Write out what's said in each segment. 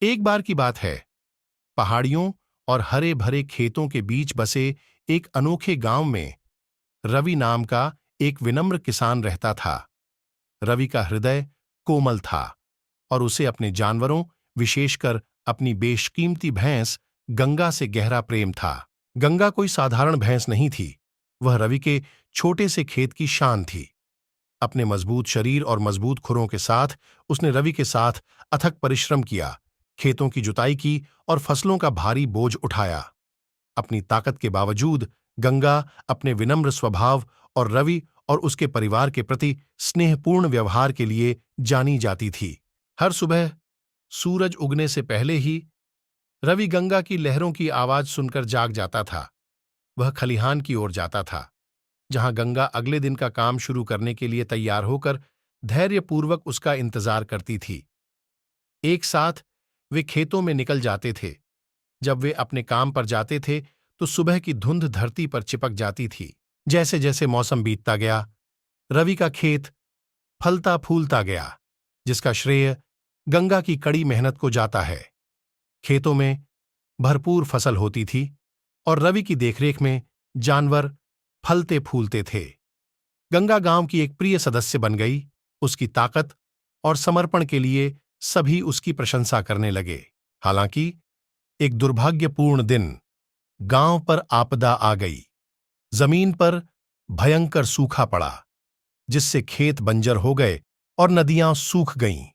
एक बार की बात है, पहाड़ियों और हरे भरे खेतों के बीच बसे एक अनोखे गांव में रवि नाम का एक विनम्र किसान रहता था। रवि का हृदय कोमल था और उसे अपने जानवरों, विशेषकर अपनी बेशकीमती भैंस गंगा से गहरा प्रेम था। गंगा कोई साधारण भैंस नहीं थी, वह रवि के छोटे से खेत की शान थी। अपने मजबूत शरीर और मजबूत खुरों के साथ उसने रवि के साथ अथक परिश्रम किया, खेतों की जुताई की और फसलों का भारी बोझ उठाया। अपनी ताकत के बावजूद गंगा अपने विनम्र स्वभाव और रवि और उसके परिवार के प्रति स्नेहपूर्ण व्यवहार के लिए जानी जाती थी। हर सुबह सूरज उगने से पहले ही रवि गंगा की लहरों की आवाज सुनकर जाग जाता था। वह खलिहान की ओर जाता था, जहां गंगा अगले दिन का काम शुरू करने के लिए तैयार होकर धैर्यपूर्वक उसका इंतजार करती थी। एक साथ वे खेतों में निकल जाते थे। जब वे अपने काम पर जाते थे तो सुबह की धुंध धरती पर चिपक जाती थी। जैसे जैसे मौसम बीतता गया, रवि का खेत फलता फूलता गया, जिसका श्रेय गंगा की कड़ी मेहनत को जाता है। खेतों में भरपूर फसल होती थी और रवि की देखरेख में जानवर फलते फूलते थे। गंगा गांव की एक प्रिय सदस्य बन गई। उसकी ताकत और समर्पण के लिए सभी उसकी प्रशंसा करने लगे। हालांकि एक दुर्भाग्यपूर्ण दिन गांव पर आपदा आ गई। जमीन पर भयंकर सूखा पड़ा, जिससे खेत बंजर हो गए और नदियां सूख गईं।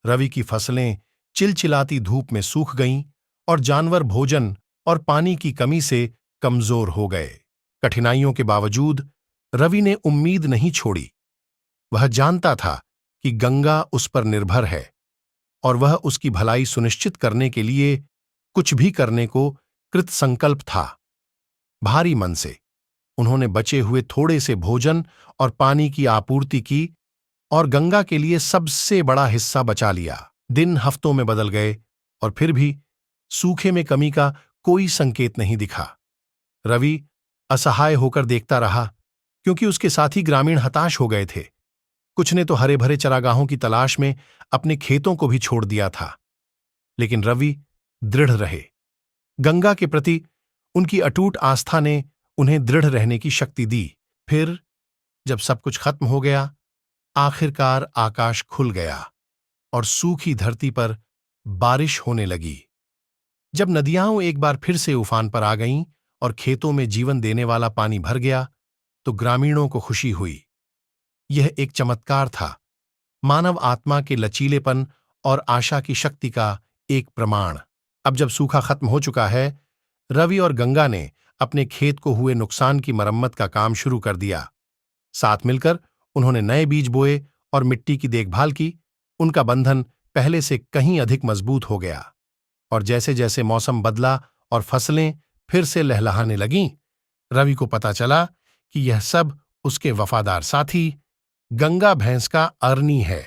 रवि की फसलें चिलचिलाती धूप में सूख गईं और जानवर भोजन और पानी की कमी से कमजोर हो गए। कठिनाइयों के बावजूद रवि ने उम्मीद नहीं छोड़ी। वह जानता था कि गंगा उस पर निर्भर है और वह उसकी भलाई सुनिश्चित करने के लिए कुछ भी करने को कृत संकल्प था। भारी मन से उन्होंने बचे हुए थोड़े से भोजन और पानी की आपूर्ति की और गंगा के लिए सबसे बड़ा हिस्सा बचा लिया। दिन हफ्तों में बदल गए और फिर भी सूखे में कमी का कोई संकेत नहीं दिखा। रवि असहाय होकर देखता रहा, क्योंकि उसके साथी ग्रामीण हताश हो गए थे। कुछ ने तो हरे भरे चरागाहों की तलाश में अपने खेतों को भी छोड़ दिया था, लेकिन रवि दृढ़ रहे। गंगा के प्रति उनकी अटूट आस्था ने उन्हें दृढ़ रहने की शक्ति दी। फिर जब सब कुछ खत्म हो गया, आखिरकार आकाश खुल गया और सूखी धरती पर बारिश होने लगी। जब नदियां एक बार फिर से उफान पर आ गईं और खेतों में जीवन देने वाला पानी भर गया, तो ग्रामीणों को खुशी हुई। यह एक चमत्कार था, मानव आत्मा के लचीलेपन और आशा की शक्ति का एक प्रमाण। अब जब सूखा खत्म हो चुका है, रवि और गंगा ने अपने खेत को हुए नुकसान की मरम्मत का काम शुरू कर दिया। साथ मिलकर उन्होंने नए बीज बोए और मिट्टी की देखभाल की। उनका बंधन पहले से कहीं अधिक मजबूत हो गया और जैसे जैसे मौसम बदला और फसलें फिर से लहलहाने लगीं, रवि को पता चला कि यह सब उसके वफादार साथी गंगा भैंस का अरनी है।